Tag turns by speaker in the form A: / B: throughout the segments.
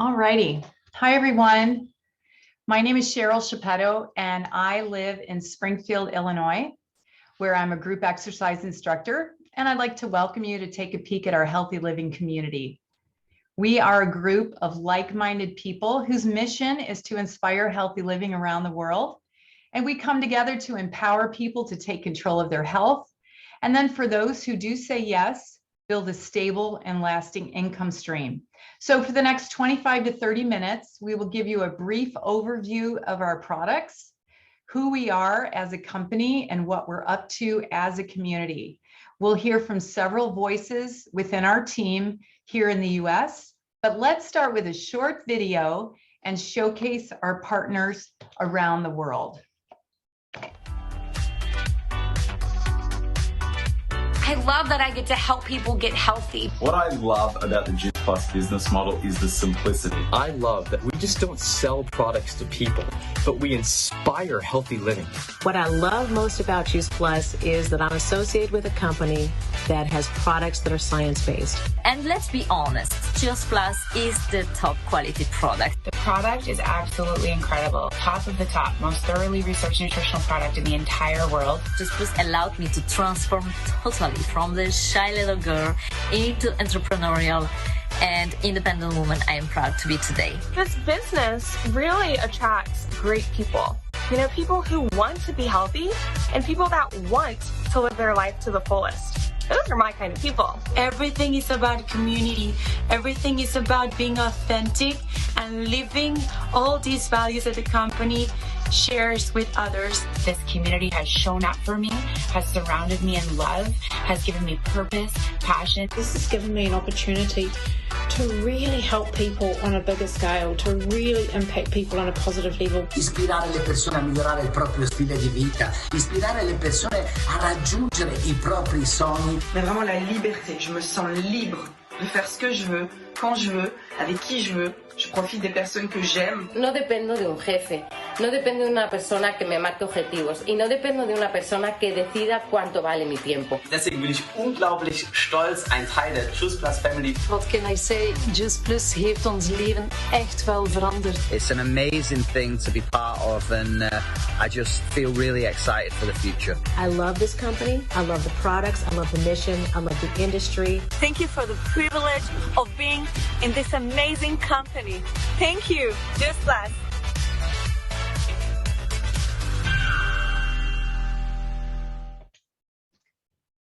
A: All righty. Hi, everyone. My name is Cheryl Chiapetto, and I live in Springfield, Illinois, where I'm a group exercise instructor, and I'd like to welcome you to take a peek at our healthy living community. We are a group of like-minded people whose mission is to inspire healthy living around the world, and we come together to empower people to take control of their health, and then for those who do say yes, build a stable and lasting income stream. So for the next 25 to 30 minutes, we will give you a brief overview of our products, who we are as a company, and what we're up to as a community. We'll hear from several voices within our team here in the US, but let's start with a short video and showcase our partners around the world.
B: I love that I get to help people get healthy.
C: What I love about the Juice Plus business model is the simplicity.
D: I love that we just don't sell products to people, but we inspire healthy living.
E: What I love most about Juice Plus is that I'm associated with a company that has products that are science-based.
B: And let's be honest, Juice Plus is the top quality product.
F: The product is absolutely incredible. Top of the top, most thoroughly researched nutritional product in the entire world.
B: Juice Plus allowed me to transform totally from the shy little girl into entrepreneurial and independent woman I am proud to be today.
G: This business really attracts great people. You know, people who want to be healthy and people that want to live their life to the fullest. Those are my kind of people.
H: Everything is about community. Everything is about being authentic and living all these values that the company shares with others.
F: This community has shown up for me, has surrounded me in love, has given me purpose, passion.
I: This has given me an opportunity to really help people on a bigger scale, to really impact people on a positive level.
J: Ispirare le persone a migliorare il proprio stile di vita, ispirare le persone a raggiungere i propri sogni.
K: Mais vraiment la liberté, je me sens libre de faire ce que je veux, quand je veux, avec qui je veux. Je profite des personnes que j'aime.
L: No dependo de un jefe, no dependo de una persona que me marque objetivos y no dependo de una persona que decida cuánto vale mi tiempo.
M: Deswegen bin ich unglaublich stolz, ein Teil der Juice Plus Family.
N: What can I say? Juice Plus heeft ons leven echt wel veranderd.
O: It's an amazing thing to be part of, and I just feel really excited for the future.
E: I love this company. I love the products. I love the mission. I love the industry.
P: Thank you for the privilege of being in this amazing company. Thank you, Juice Plus.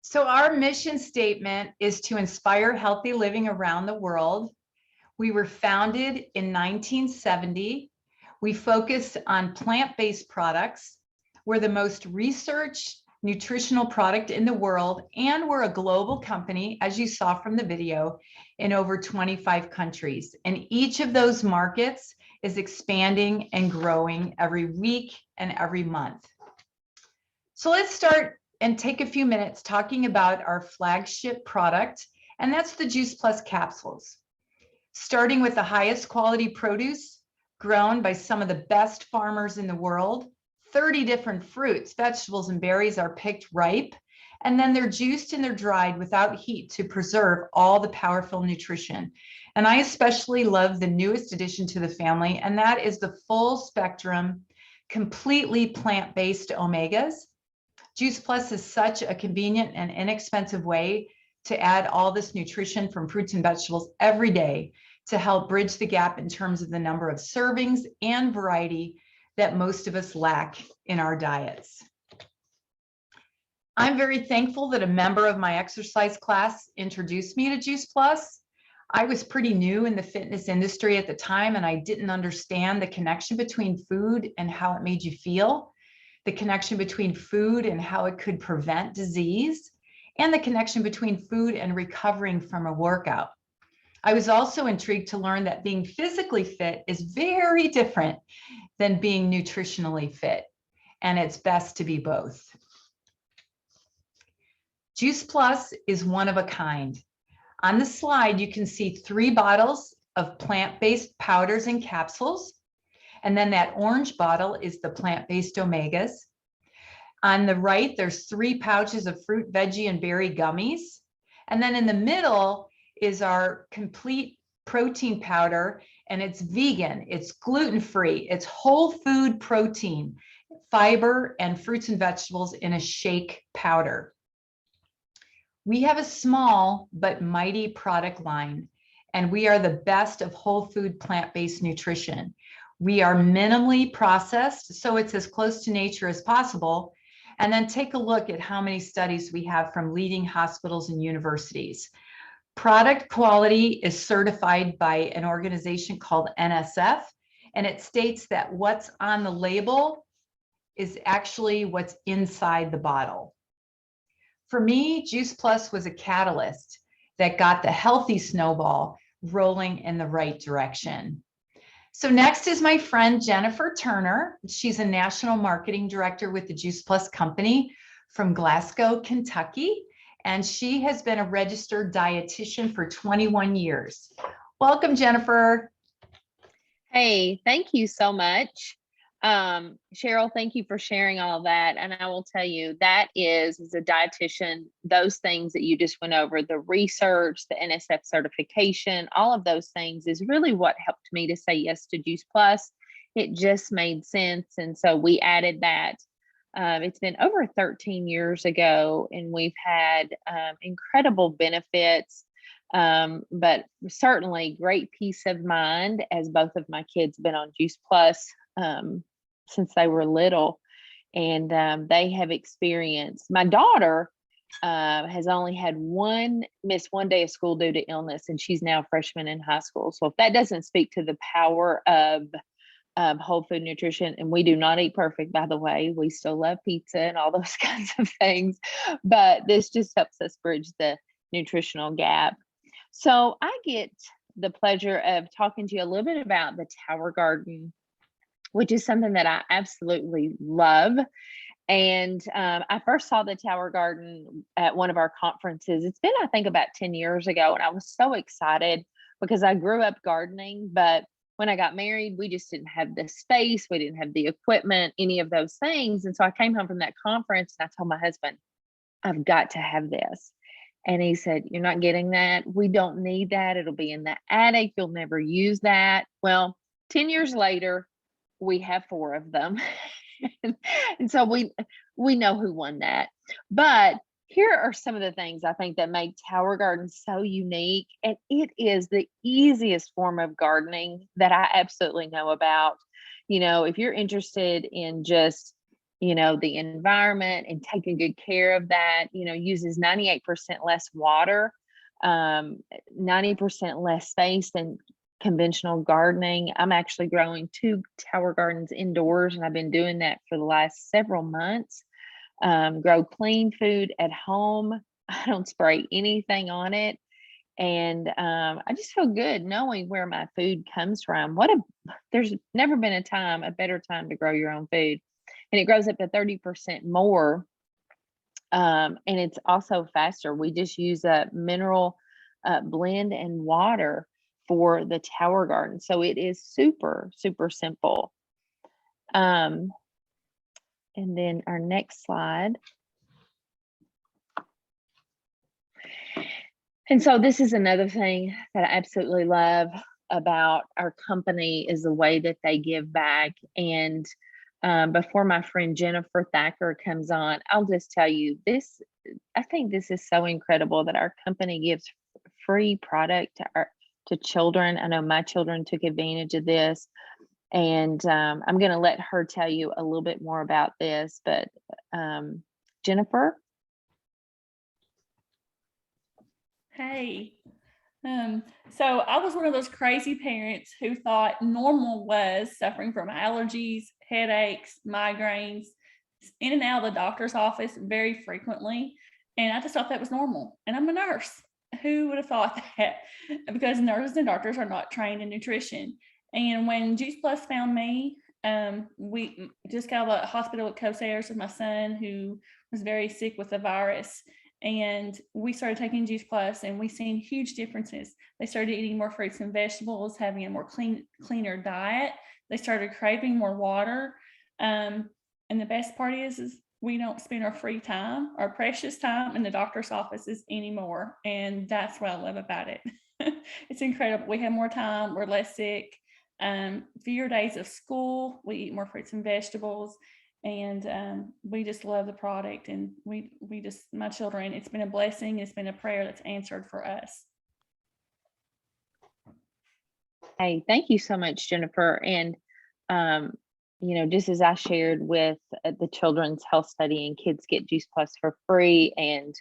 A: So our mission statement is to inspire healthy living around the world. We were founded in 1970. We focus on plant-based products. We're the most researched nutritional product in the world, and we're a global company, as you saw from the video, in over 25 countries. And each of those markets is expanding and growing every week and every month. So let's start and take a few minutes talking about our flagship product, and that's the Juice Plus capsules. Starting with the highest quality produce grown by some of the best farmers in the world, 30 different fruits, vegetables, and berries are picked ripe, and then they're juiced and they're dried without heat to preserve all the powerful nutrition. And I especially love the newest addition to the family, and that is the full spectrum, completely plant-based omegas. Juice Plus is such a convenient and inexpensive way to add all this nutrition from fruits and vegetables every day to help bridge the gap in terms of the number of servings and variety that most of us lack in our diets. I'm very thankful that a member of my exercise class introduced me to Juice Plus. I was pretty new in the fitness industry at the time, and I didn't understand the connection between food and how it made you feel, the connection between food and how it could prevent disease, and the connection between food and recovering from a workout. I was also intrigued to learn that being physically fit is very different than being nutritionally fit, and it's best to be both. Juice Plus is one of a kind. On the slide, you can see 3 bottles of plant-based powders and capsules, and then that orange bottle is the plant-based omegas. On the right, there's 3 pouches of fruit, veggie, and berry gummies, and then in the middle is our complete protein powder, and it's vegan, it's gluten-free, it's whole food protein, fiber, and fruits and vegetables in a shake powder. We have a small but mighty product line, and we are the best of whole food plant-based nutrition. We are minimally processed, so it's as close to nature as possible. And then take a look at how many studies we have from leading hospitals and universities. Product quality is certified by an organization called NSF, and it states that what's on the label is actually what's inside the bottle. For me, Juice Plus was a catalyst that got the healthy snowball rolling in the right direction. So next is my friend Jennifer Turner. She's a national marketing director with the Juice Plus company from Glasgow, Kentucky, and she has been a registered dietitian for 21 years. Welcome, Jennifer.
Q: Hey, thank you so much. Cheryl, thank you for sharing all of that. And I will tell you that as a dietitian, those things that you just went over, the research, the NSF certification, all of those things is really what helped me to say yes to Juice Plus. It just made sense. And so we added that. It's been over 13 years ago, and we've had incredible benefits, but certainly great peace of mind as both of my kids have been on Juice Plus since they were little, and they have experienced. My daughter has only had missed one day of school due to illness, and she's now a freshman in high school. So if that doesn't speak to the power of whole food nutrition, and we do not eat perfect, by the way, we still love pizza and all those kinds of things, but this just helps us bridge the nutritional gap. So I get the pleasure of talking to you a little bit about the Tower Garden, which is something that I absolutely love. And I first saw the Tower Garden at one of our conferences. It's been, I think, about 10 years ago. And I was so excited because I grew up gardening, but when I got married, we just didn't have the space. We didn't have the equipment, any of those things. And so I came home from that conference and I told my husband, I've got to have this. And he said, you're not getting that. We don't need that. It'll be in the attic. You'll never use that. Well, 10 years later, we have 4 of them. And so we know who won that. But here are some of the things I think that make Tower Garden so unique. And it is the easiest form of gardening that I absolutely know about. You know, if you're interested in just, you know, the environment and taking good care of that, you know, uses 98% less water, 90% less space than conventional gardening. I'm actually growing 2 Tower Gardens indoors, and I've been doing that for the last several months. Grow clean food at home. I don't spray anything on it. And I just feel good knowing where my food comes from. There's never been a better time to grow your own food. And it grows up to 30% more. And it's also faster. We just use a mineral blend and water for the Tower Garden. So it is super, super simple. And then our next slide. And so this is another thing that I absolutely love about our company is the way that they give back. And before my friend Jennifer Thacker comes on, I'll just tell you this. I think this is so incredible that our company gives free product to children. I know my children took advantage of this. And I'm going to let her tell you a little bit more about this. But Jennifer?
R: Hey. So I was one of those crazy parents who thought normal was suffering from allergies, headaches, migraines, in and out of the doctor's office very frequently. And I just thought that was normal. And I'm a nurse. Who would have thought that? Because nurses and doctors are not trained in nutrition. And when Juice Plus found me, we just got out of the hospital at Coast with my son who was very sick with the virus. And we started taking Juice Plus, and we've seen huge differences. They started eating more fruits and vegetables, having a more cleaner diet. They started craving more water. And the best part is we don't spend our free time, our precious time in the doctor's offices anymore. And that's what I love about it. It's incredible. We have more time. We're less sick. fewer days of school. We eat more fruits and vegetables, and we just love the product. And we just, my children, it's been a blessing. It's been a prayer that's answered for us.
Q: Hey, thank you so much, Jennifer. And, you know, just as I shared with the Children's Health Study, and kids get Juice Plus for free. And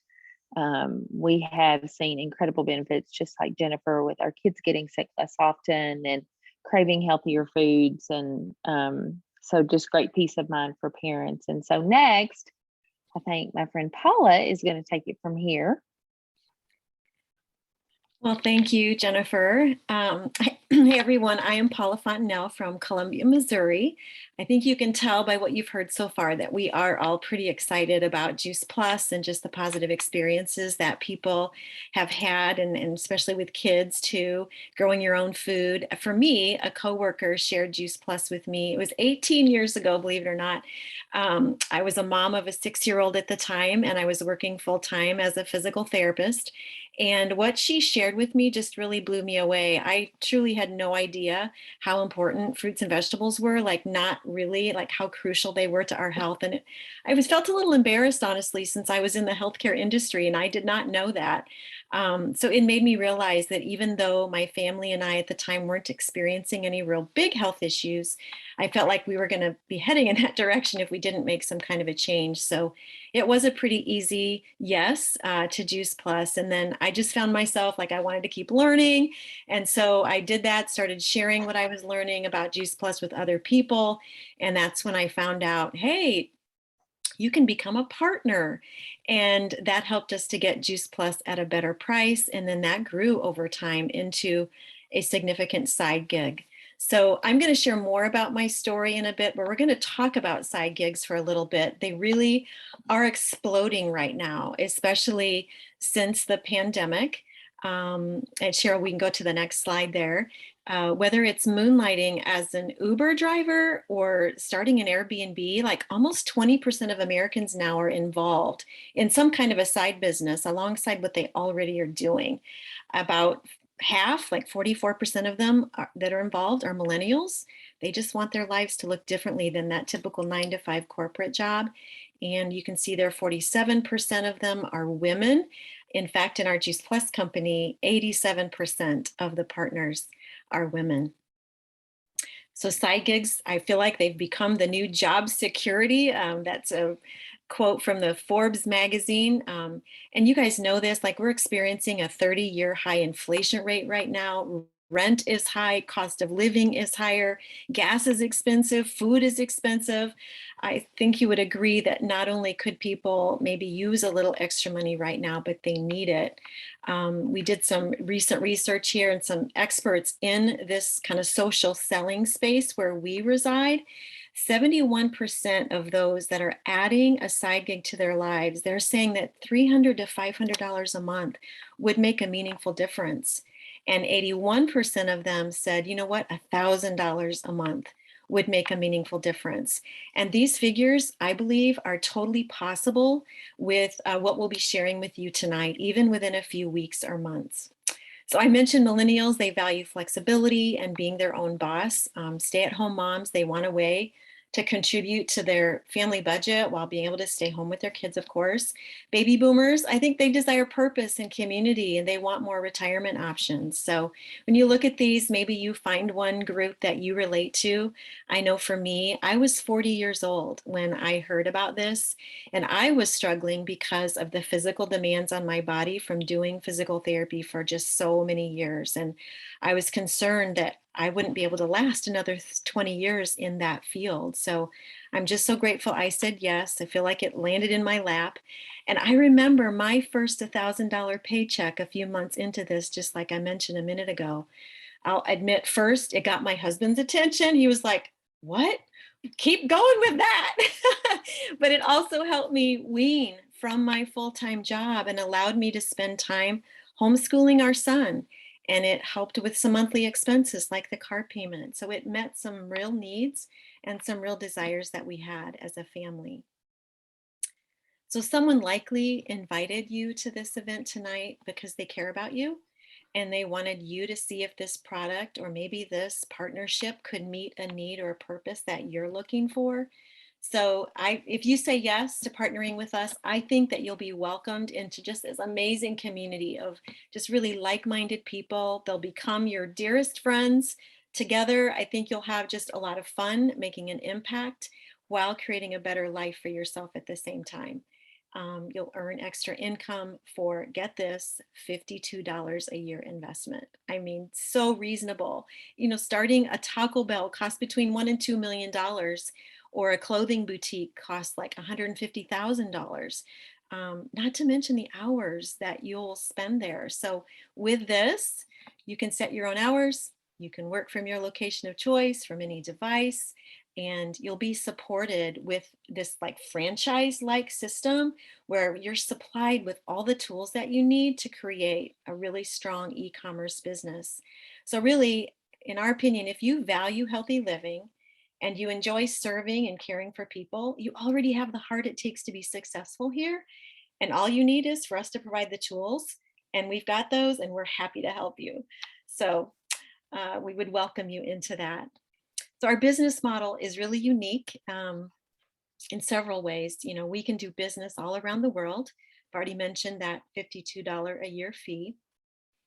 Q: we have seen incredible benefits, just like Jennifer, with our kids getting sick less often and craving healthier foods. And so just great peace of mind for parents. And so next, I think my friend Paula is going to take it from here.
S: Well, thank you, Jennifer. Hey, everyone. I am Paula Fontenelle from Columbia, Missouri. I think you can tell by what you've heard so far that we are all pretty excited about Juice Plus and just the positive experiences that people have had, and especially with kids too, growing your own food. For me, a coworker shared Juice Plus with me. It was 18 years ago, believe it or not. I was a mom of a 6-year-old at the time, and I was working full-time as a physical therapist. And what she shared with me just really blew me away. I truly had no idea how important fruits and vegetables were, like not really, like how crucial they were to our health. And I felt a little embarrassed, honestly, since I was in the healthcare industry and I did not know that. So it made me realize that even though my family and I at the time weren't experiencing any real big health issues, I felt like we were going to be heading in that direction if we didn't make some kind of a change. So it was a pretty easy yes to Juice Plus. And then I just found myself like I wanted to keep learning. And so I did that, started sharing what I was learning about Juice Plus with other people. And that's when I found out, hey, you can become a partner. And that helped us to get Juice Plus at a better price. And then that grew over time into a significant side gig. So I'm going to share more about my story in a bit, but we're going to talk about side gigs for a little bit. They really are exploding right now, especially since the pandemic. And Cheryl, we can go to the next slide there. Whether it's moonlighting as an Uber driver or starting an Airbnb, like almost 20% of Americans now are involved in some kind of a side business alongside what they already are doing. About half, like 44% of them that are involved are millennials. They just want their lives to look differently than that typical 9-to-5 corporate job. And you can see there 47% of them are women. In fact, in our Juice Plus company, 87% of the partners are women. So side gigs, I feel like they've become the new job security. That's a quote from the Forbes magazine. And you guys know this, like we're experiencing a 30-year high inflation rate right now. Rent is high, cost of living is higher, gas is expensive, food is expensive. I think you would agree that not only could people maybe use a little extra money right now, but they need it. We did some recent research here, and some experts in this kind of social selling space where we reside. 71% of those that are adding a side gig to their lives, they're saying that $300 to $500 a month would make a meaningful difference. And 81% of them said, you know what, $1,000 a month would make a meaningful difference. And these figures, I believe, are totally possible with what we'll be sharing with you tonight, even within a few weeks or months. So I mentioned millennials, they value flexibility and being their own boss. Stay-at-home moms, they want a way to contribute to their family budget while being able to stay home with their kids, of course. Baby boomers, I think they desire purpose and community, and they want more retirement options. So when you look at these, maybe you find one group that you relate to. I know for me, I was 40 years old when I heard about this, and I was struggling because of the physical demands on my body from doing physical therapy for just so many years. And I was concerned that I wouldn't be able to last another 20 years in that field. So I'm just so grateful I said yes. I feel like it landed in my lap. And I remember my first $1,000 paycheck a few months into this, just like I mentioned a minute ago. I'll admit, first, it got my husband's attention. He was like, what? Keep going with that. But it also helped me wean from my full-time job and allowed me to spend time homeschooling our son. And it helped with some monthly expenses like the car payment. So it met some real needs and some real desires that we had as a family. So someone likely invited you to this event tonight because they care about you and they wanted you to see if this product or maybe this partnership could meet a need or a purpose that you're looking for. So if you say yes to partnering with us, I think that you'll be welcomed into just this amazing community of just really like-minded people. They'll become your dearest friends. Together, I think you'll have just a lot of fun making an impact while creating a better life for yourself at the same time. You'll earn extra income for, get this, $52 a year investment. I mean, so reasonable. You know, starting a Taco Bell costs between $1 and $2 million, or a clothing boutique costs like $150,000. Not to mention the hours that you'll spend there. So with this, you can set your own hours. You can work from your location of choice, from any device, and you'll be supported with this like franchise-like system where you're supplied with all the tools that you need to create a really strong e-commerce business. So really, in our opinion, if you value healthy living and you enjoy serving and caring for people, you already have the heart it takes to be successful here. And all you need is for us to provide the tools, and we've got those, and we're happy to help you. So we would welcome you into that. So our business model is really unique in several ways. You know, we can do business all around the world. I've already mentioned that $52 a year fee.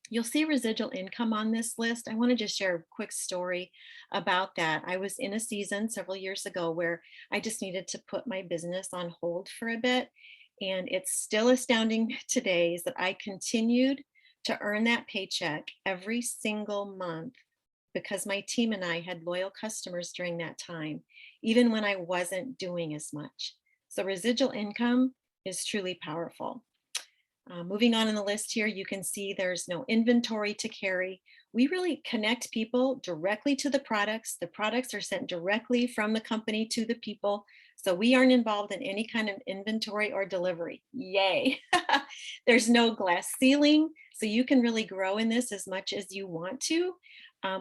S: You'll see residual income on this list. I want to just share a quick story about that. I was in a season several years ago where I just needed to put my business on hold for a bit. And it's still astounding today is that I continued to earn that paycheck every single month because my team and I had loyal customers during that time, even when I wasn't doing as much. So residual income is truly powerful. Moving on in the list here, you can see there's no inventory to carry. We really connect people directly to the products. The products are sent directly from the company to the people. So we aren't involved in any kind of inventory or delivery. Yay. There's no glass ceiling. So you can really grow in this as much as you want to.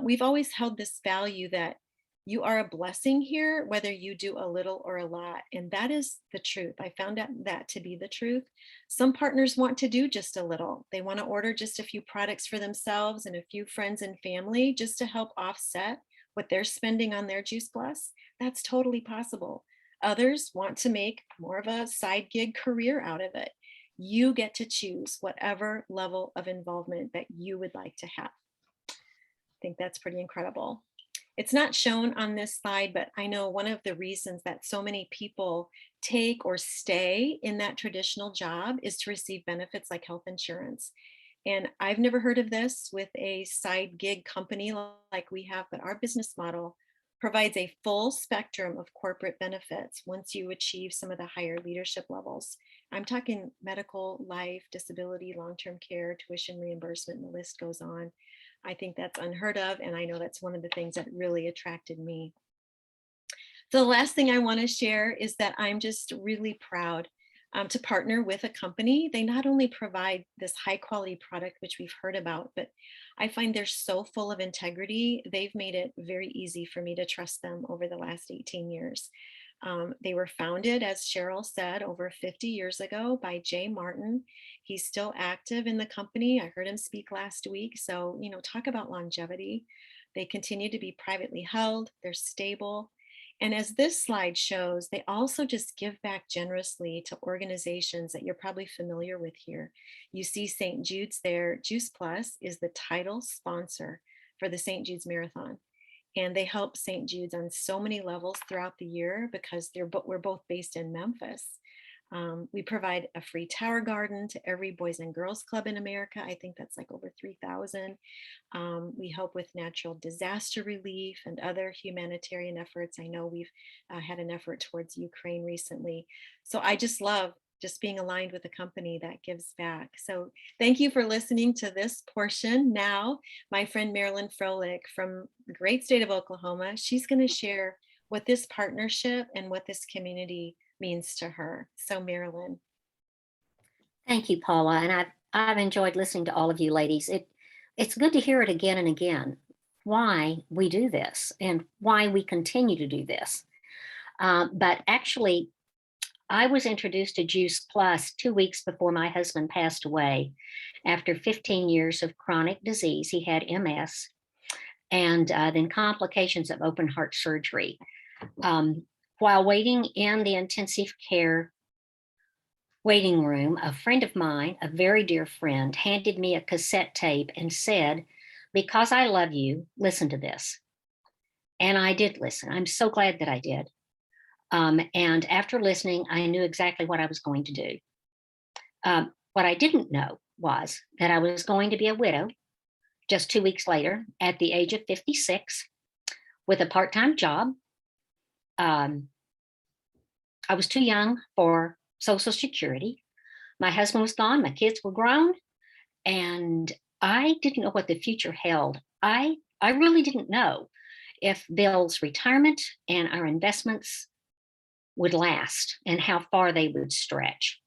S: We've always held this value that you are a blessing here, whether you do a little or a lot. And that is the truth. I found out that to be the truth. Some partners want to do just a little. They want to order just a few products for themselves and a few friends and family just to help offset what they're spending on their Juice Plus. That's totally possible. Others want to make more of a side gig career out of it. You get to choose whatever level of involvement that you would like to have. I think that's pretty incredible. It's not shown on this slide, but I know one of the reasons that so many people take or stay in that traditional job is to receive benefits like health insurance. And I've never heard of this with a side gig company like we have, but our business model provides a full spectrum of corporate benefits once you achieve some of the higher leadership levels. I'm talking medical, life, disability, long-term care, tuition reimbursement, and the list goes on. I think that's unheard of, and I know that's one of the things that really attracted me. So the last thing I want to share is that I'm just really proud to partner with a company. They not only provide this high quality product, which we've heard about, but I find they're so full of integrity. They've made it very easy for me to trust them over the last 18 years. They were founded, as Cheryl said, over 50 years ago by Jay Martin. He's still active in the company. I heard him speak last week. So, you know, talk about longevity. They continue to be privately held. They're stable. And as this slide shows, they also just give back generously to organizations that you're probably familiar with here. You see St. Jude's there. Juice Plus is the title sponsor for the St. Jude's Marathon. And they help St. Jude's on so many levels throughout the year because we're both based in Memphis. We provide a free tower garden to every Boys and Girls Club in America. I think that's like over 3,000. We help with natural disaster relief and other humanitarian efforts. I know we've had an effort towards Ukraine recently. So I just love just being aligned with a company that gives back. So thank you for listening to this portion. Now, my friend Marilyn Froelick from the great state of Oklahoma, she's going to share what this partnership and what this community means to her. So Marilyn.
T: Thank you, Paula. And I've enjoyed listening to all of you ladies. It's good to hear it again and again, why we do this and why we continue to do this. But actually, I was introduced to Juice Plus 2 weeks before my husband passed away after 15 years of chronic disease. He had MS and then complications of open heart surgery. While waiting in the intensive care waiting room, a friend of mine, a very dear friend, handed me a cassette tape and said, "Because I love you, listen to this." And I did listen. I'm so glad that I did. And after listening, I knew exactly what I was going to do. What I didn't know was that I was going to be a widow just 2 weeks later at the age of 56 with a part-time job. I was too young for Social Security. My husband was gone, my kids were grown, and I didn't know what the future held. I really didn't know if Bill's retirement and our investments would last and how far they would stretch.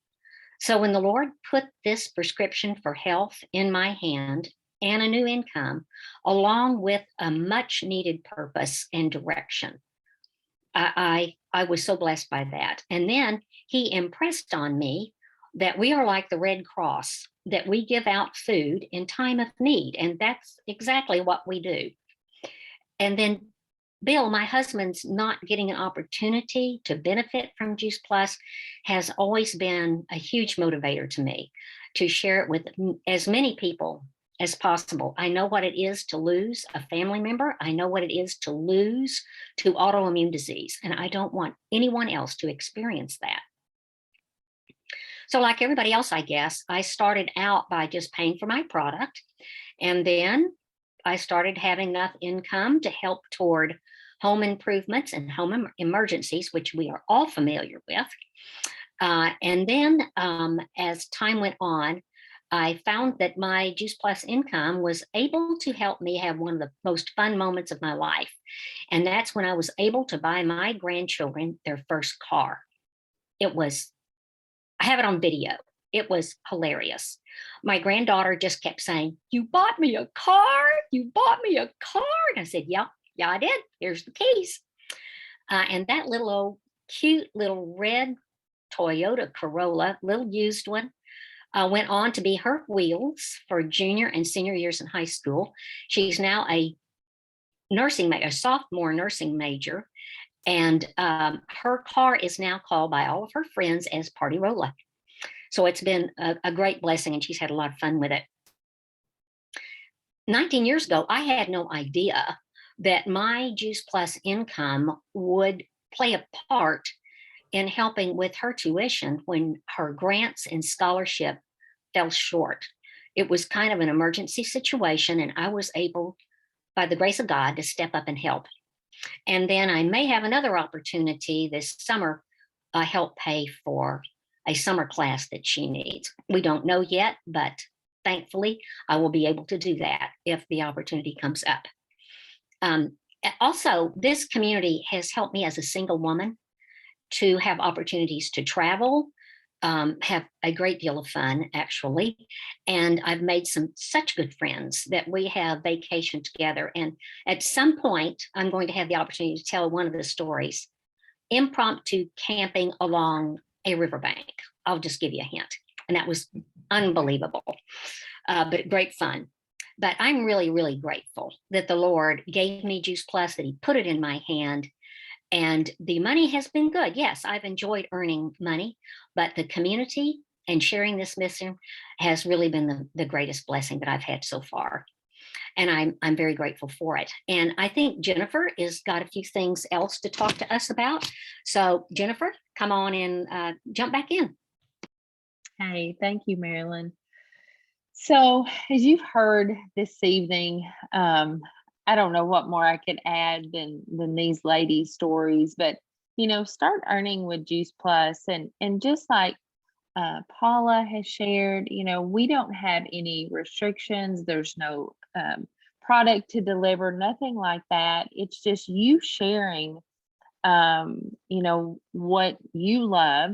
T: So when the Lord put this prescription for health in my hand and a new income, along with a much needed purpose and direction, I was so blessed by that. And then he impressed on me that we are like the Red Cross, that we give out food in time of need. And that's exactly what we do. And then Bill, my husband's not getting an opportunity to benefit from Juice Plus has always been a huge motivator to me to share it with as many people as possible. I know what it is to lose a family member. I know what it is to lose to autoimmune disease, and I don't want anyone else to experience that. So like everybody else, I guess, I started out by just paying for my product, and then I started having enough income to help toward home improvements and home emergencies, which we are all familiar with. And then as time went on, I found that my Juice Plus income was able to help me have one of the most fun moments of my life. And that's when I was able to buy my grandchildren their first car. I have it on video. It was hilarious. My granddaughter just kept saying, "You bought me a car? You bought me a car?" And I said, yeah, I did. Here's the keys. And that little old cute little red Toyota Corolla, little used one, went on to be her wheels for junior and senior years in high school. She's now a sophomore nursing major. And her car is now called by all of her friends as Party Rolla. So it's been a great blessing, and she's had a lot of fun with it. 19 years ago, I had no idea that my Juice Plus income would play a part in helping with her tuition when her grants and scholarship fell short. It was kind of an emergency situation, and I was able, by the grace of God, to step up and help. And then I may have another opportunity this summer, help pay for a summer class that she needs. We don't know yet, but thankfully I will be able to do that if the opportunity comes up. Also, this community has helped me as a single woman to have opportunities to travel, have a great deal of fun, actually. And I've made such good friends that we have vacationed together. And at some point, I'm going to have the opportunity to tell one of the stories, impromptu camping along a riverbank. I'll just give you a hint. And that was unbelievable, but great fun. But I'm really, really grateful that the Lord gave me Juice Plus, that he put it in my hand. And the money has been good. Yes, I've enjoyed earning money, but the community and sharing this mission has really been the greatest blessing that I've had so far. And I'm very grateful for it. And I think Jennifer has got a few things else to talk to us about. So Jennifer, come on and jump back in.
Q: Hey, thank you, Marilyn. So as you've heard this evening, I don't know what more I could add than these ladies' stories, but start earning with Juice Plus, and just like Paula has shared, we don't have any restrictions. There's no product to deliver, nothing like that. It's just you sharing, what you love,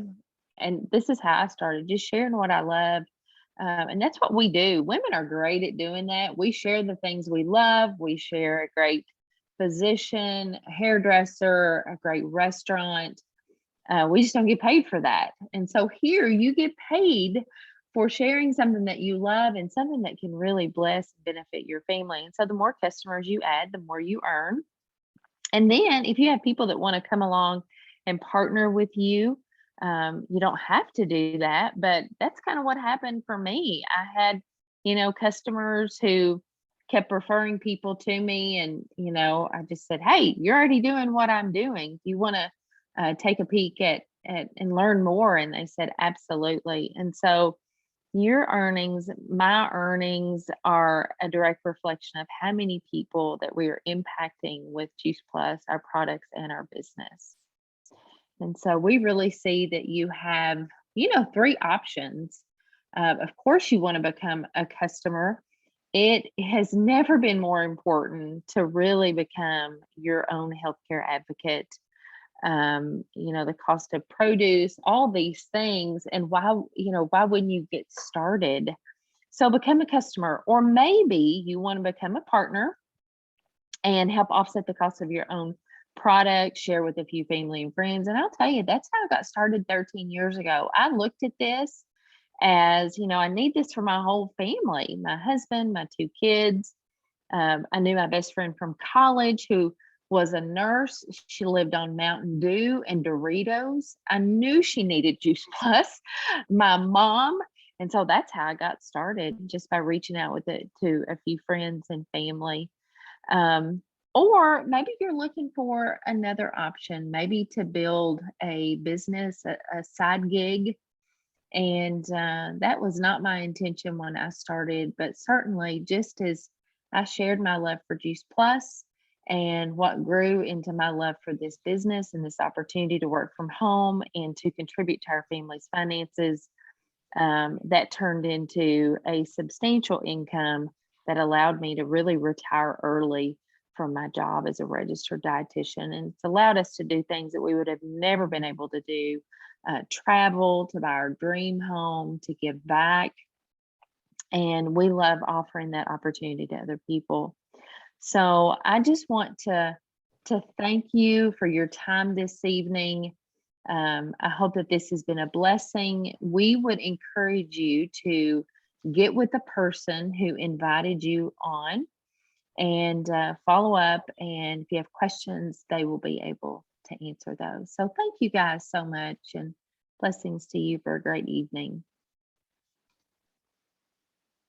Q: and this is how I started, just sharing what I love. And that's what we do. Women are great at doing that. We share the things we love. We share a great physician, a hairdresser, a great restaurant. We just don't get paid for that. And so here you get paid for sharing something that you love and something that can really bless and benefit your family. And so the more customers you add, the more you earn. And then if you have people that want to come along and partner with you, you don't have to do that, but that's kind of what happened for me. I had, customers who kept referring people to me, and, I just said, hey, you're already doing what I'm doing. Do you want to take a peek at and learn more? And they said, absolutely. And so your earnings, my earnings, are a direct reflection of how many people that we are impacting with Juice Plus, our products, and our business. And so we really see that you have, 3 options. Of course, you want to become a customer. It has never been more important to really become your own healthcare advocate. The cost of produce, all these things, and why wouldn't you get started? So become a customer, or maybe you want to become a partner and help offset the cost of your own product, share with a few family and friends. And I'll tell you, that's how I got started 13 years ago. I looked at this as, I need this for my whole family, my husband, my 2 kids. I knew my best friend from college who was a nurse. She lived on Mountain Dew and Doritos. I knew she needed Juice Plus. My mom. And so that's how I got started, just by reaching out with it to a few friends and family. Or maybe you're looking for another option, maybe to build a business, a side gig. And that was not my intention when I started, but certainly just as I shared my love for Juice Plus and what grew into my love for this business and this opportunity to work from home and to contribute to our family's finances, that turned into a substantial income that allowed me to really retire early from my job as a registered dietitian. And it's allowed us to do things that we would have never been able to do, travel, to buy our dream home, to give back. And we love offering that opportunity to other people. So I just want to thank you for your time this evening. I hope that this has been a blessing. We would encourage you to get with the person who invited you on and follow up. And if you have questions, they will be able to answer those. So thank you guys so much, and blessings to you for a great evening.